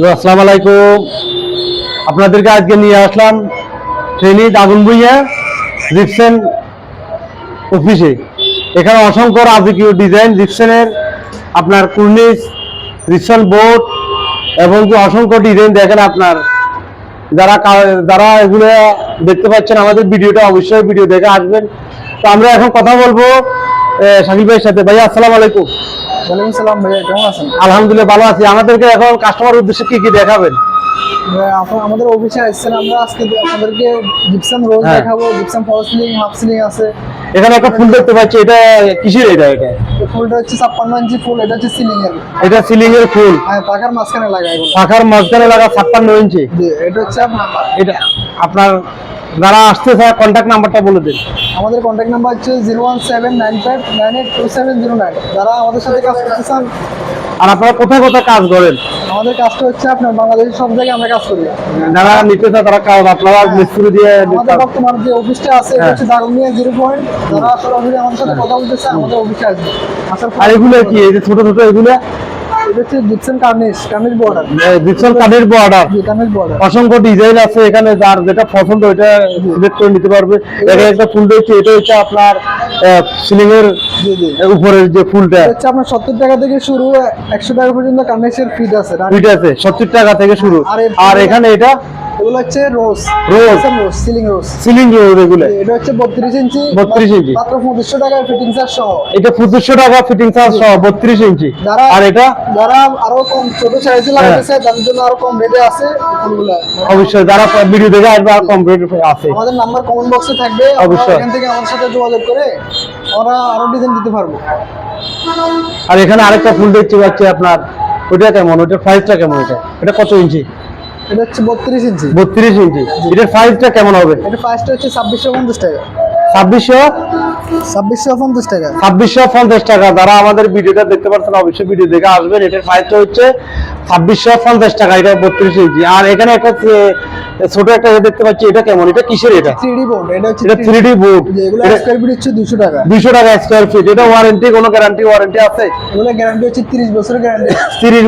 আসসালামু আলাইকুম। আপনাদেরকে আজকে নিয়ে আসলাম ট্রেনি দাগনভূঞা জিপসেন অফিসে। এখানে অসংখ্য রাজকীয় ডিজাইন জিপসেনের আপনার কুর্নিশ, রিসন বোর্ড এবং কি অসংখ্য ডিজাইন দেখেন। আপনার যারা এগুলো দেখতে পাচ্ছেন আমাদের ভিডিওটা অবশ্যই ভিডিও দেখে আসবেন। তো আমরা এখন কথা বলবো শাকিল ভাইয়ের সাথে। ভাইয়া আসসালামু আলাইকুম। ওয়ালাইকুম সালাম ভাইয়া, কেমন আছেন? আলহামদুলিল্লাহ ভালো আছি। আমাদেরকে এখন কাস্টমার উদ্দেশ্যে কি কি দেখাবেন? আমাদের অফিসে আসছেন, আমরা আজকে আপনাদেরকে জিপসাম রোজ দেখাবো। জিপসাম ফল সিলিং, হাফ সিলিং আছে। এখানে একটা ফুল দেখতে পাচ্ছি, এটা কিসের? এটা এই ফুলটা হচ্ছে 56 ইঞ্চি ফুল, এটা হচ্ছে সিলিং এর। এটা সিলিং এর ফুল, হ্যাঁ, পাখার মাঝখানে লাগায় এগুলো। পাখার মাঝখানে লাগা 56 ইঞ্চি। জি, এটা হচ্ছে এটা আপনার যারা আসতে চায় কন্ট্যাক্ট নাম্বারটা বলে দিন। আমাদের কন্ট্যাক্ট নাম্বার হচ্ছে 01795982709। যারা আমাদের সাথে কাজ করতে চান। আর আপনারা কোথায় কোথায় কাজ করেন? আমাদের কাজটা হচ্ছে আপনার বাংলাদেশের সব জায়গায় আমরা কাজ করি। যারা নিতে চায় তারা কাজ আপনারা মিস্ত্রি দিয়ে আমাদের বর্তমান যে অফিসটা আছে এটা হচ্ছে দাগনভূঞা 0 পয়েন্ট। যারা সরাসরি আমাদের সাথে কথা বলতে চায় আমাদের অফিসে আসবে। আর এগুলো কি, এই যে ছোট ছোট এগুলো? এটা হচ্ছে জিপসাম কার্নিশ বর্ডার। জিপসাম কাঠের বর্ডার, কার্নিশ বর্ডার। অসংখ্য ডিজাইন আছে এখানে। যার যেটা পছন্দ ওইটা সিলেক্ট করে নিতে পারবে। এখানে একটা ফুল দেখছি, এটা হচ্ছে আপনার সিলিং এর জি জি, উপরের যে ফুলটা, এটা হচ্ছে আপনার 70 টাকা থেকে শুরু, 100 টাকা পর্যন্ত কার্নিশের ফিট আছে। ফিট আছে 70 টাকা থেকে শুরু। আর এখানে এটা এগুলো হচ্ছে রোজ রোজ সিলিং রোজ। সিলিং রোজ এগুলো এটা হচ্ছে 32 ইঞ্চি। 32 ইঞ্চি, মাত্র 2500 টাকার ফিটিং চার্জ সহ। এটা 2500 টাকা ফিটিং চার্জ সহ 32 ইঞ্চি। আর এটা যারা আরো কম ছোট সাইজে লাগাতে চায় তাদের জন্য আরো কম রেটে আছে ফুলগুলো। অবশ্যই যারা ভিডিও দেখে আসবে আর কম রেট আছে। আমাদের নাম্বার কমেন্ট বক্সে থাকবে, অবশ্যই এখান থেকে আমাদের সাথে যোগাযোগ করে আমরা আরো ডিজাইন দিতে পারবো। আর এখানে আরেকটা ফুল দেখতে পাচ্ছি আপনার, ওইটা কেমন? ওইটার প্রাইসটা কেমন? এটা কত ইঞ্চি? এটা হচ্ছে 32 ইঞ্চি। 32 ইঞ্চি। এটার প্রাইসটা কেমন হবে? এটা প্রাইসটা হচ্ছে 2650 টাকা। 2650 টাকা। 2650 টাকা। যারা আমাদের ভিডিওটা দেখতে পাচ্ছেন অবশ্যই ভিডিও দেখে আসবেন। এটার প্রাইসটা হচ্ছে 2650 টাকা। এটা 32 ইঞ্চি। আর এখানে একটা ছোট একটা দেখতে পাচ্ছি, এটা কেমন? এটা কিসের? এটা 3D বোর্ড। এটা হচ্ছে 3D বোর্ড। এগুলো স্কয়ার ফিট হচ্ছে 200 টাকা। 200 টাকা স্কয়ার ফিট। এটা ওয়ারেন্টি, কোনো গ্যারান্টি আছে? এগুলো গ্যারান্টি হচ্ছে 30 বছরের গ্যারান্টি। 30